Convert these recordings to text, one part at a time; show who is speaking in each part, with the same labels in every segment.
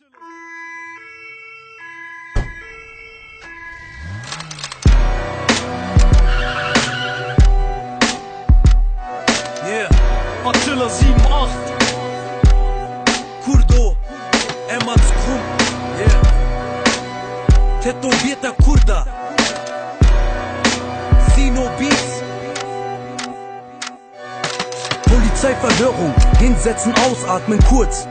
Speaker 1: Yeah, Attila 7-8 Kurdo, Emats Krum, yeah. Tätowierter Kurda, Sino Beats. Polizeiverhörung, hinsetzen, ausatmen, kurz.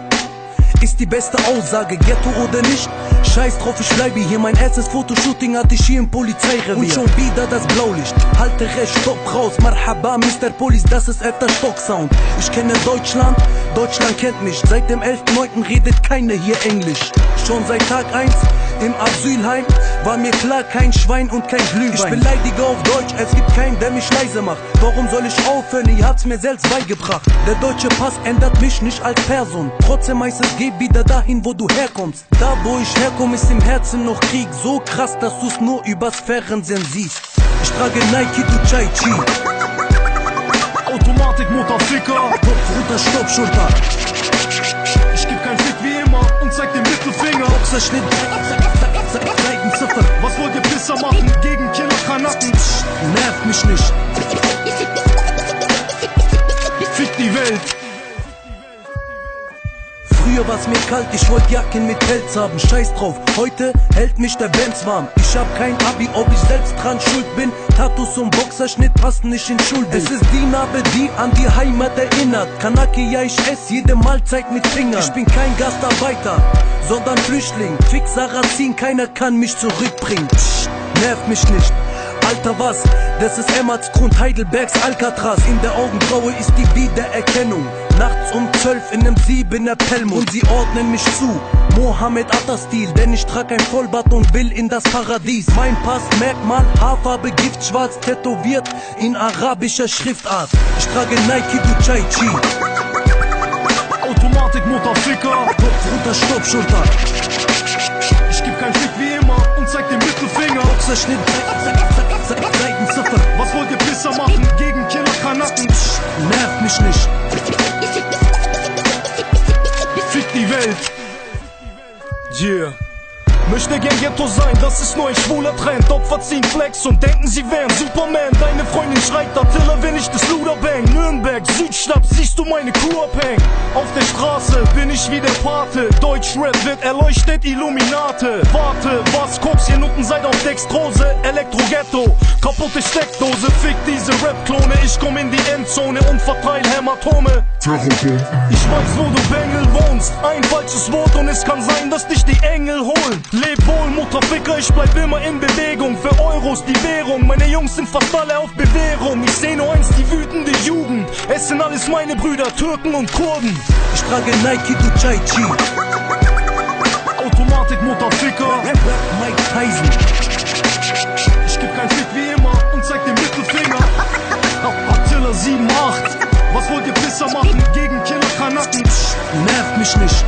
Speaker 1: Ist die beste Aussage, Ghetto oder nicht? Scheiß drauf, ich bleibe hier, mein erstes Fotoshooting hatte ich hier im Polizeirevier. Und schon wieder das Blaulicht, halte recht, stopp raus, Marhaba, Mr. Police, das ist 11. Stock Sound. Ich kenne Deutschland, Deutschland kennt mich, seit dem 11.9. redet keiner hier Englisch. Schon seit Tag 1 im Asylheim war mir klar, kein Schwein und kein Glühwein. Ich beleidige auf Deutsch, es gibt keinen, der mich leise macht. Warum soll ich aufhören, ihr habt's mir selbst beigebracht. Der deutsche Pass ändert mich nicht als Person, trotzdem heißt es, geh wieder dahin, wo du herkommst. Da, wo ich herkomme, ist im Herzen noch Krieg, so krass, dass du's nur übers Fernsehen siehst. Ich trage Nike, du Chai Chi.
Speaker 2: Automatik, Motorficker,
Speaker 1: Kopf runter, Stopp, Schulter.
Speaker 2: Ich geb kein Fick wie immer und zeig den Mittelfinger.
Speaker 1: Boxerschnitt, Seitenziffer.
Speaker 2: Was wollt ihr Pisser machen gegen Killer Kanaken?
Speaker 1: Nervt mich nicht.
Speaker 2: Fick die Welt.
Speaker 1: Früher war's mir kalt, ich wollte Jacken mit Pelz haben, scheiß drauf, heute hält mich der Benz warm. Ich hab kein Abi, ob ich selbst dran schuld bin, Tattoos und Boxerschnitt passen nicht in Schulbild. Es ist die Narbe, die an die Heimat erinnert, Kanake, ja ich ess jede Mahlzeit mit Fingern. Ich bin kein Gastarbeiter, sondern Flüchtling, Fick Sarrazin, keiner kann mich zurückbringen. Psst, nervt mich nicht. Alter was, das ist Emmertsgrund, Heidelbergs Alcatraz. In der Augenbraue ist die Wiedererkennung. Nachts um 12 in nem 7er Pelmut. Und sie ordnen mich zu, Mohammed Atta-Stil. Denn ich trag ein Vollbart und will in das Paradies. Mein Passmerkmal, Haarfarbe, giftschwarz, tätowiert in arabischer Schriftart. Ich trage Nike, du Chai Chi.
Speaker 2: Automatik, Motorficker,
Speaker 1: Kopf runter, Stopp, Schulter.
Speaker 2: Ich geb kein Fick wie immer und zeig den Mittelfinger.
Speaker 1: Boxerschnitt, Seitenziffer.
Speaker 2: Was wollt ihr Pisser machen gegen Killer Kanaken?
Speaker 1: Nervt mich nicht.
Speaker 2: Fick die Welt. Yeah. Möchte gern Ghetto sein, das ist nur ein schwuler Trend. Opfer ziehen Flex und denken sie wären Superman. Deine Freundin schreit Attila, wenn ich das Luder bang. Nürnberg, Südstadt, siehst du meine Crew abhängen. Auf der Straße bin ich wie der Pate. Deutschrap wird erleuchtet, Illuminate. Warte, was guckst, ihr Nutten seid auf Dextrose. Elektro-Ghetto, kaputte Steckdose. Fick diese Rap-Klone, ich komm in die Endzone und verteil Hämatome. Ich weiß, wo du Bengel wohnst. Ein falsches Wort und es kann sein, dass dich die Engel holen. Leb wohl, Mutterficker, ich bleib immer in Bewegung. Für Euros die Währung, meine Jungs sind fast alle auf Bewährung. Ich seh nur eins, die wütende Jugend. Es sind alles meine Brüder, Türken und Kurden.
Speaker 1: Ich trage Nike, du Chai Chi.
Speaker 2: Automatik, Mutterficker,
Speaker 1: Mike Tyson.
Speaker 2: ich geb kein Fick wie immer und zeig den Mittelfinger. Attila 7-8. Was wollt ihr Pisser machen gegen Killer Kanaken?
Speaker 1: Nervt mich nicht.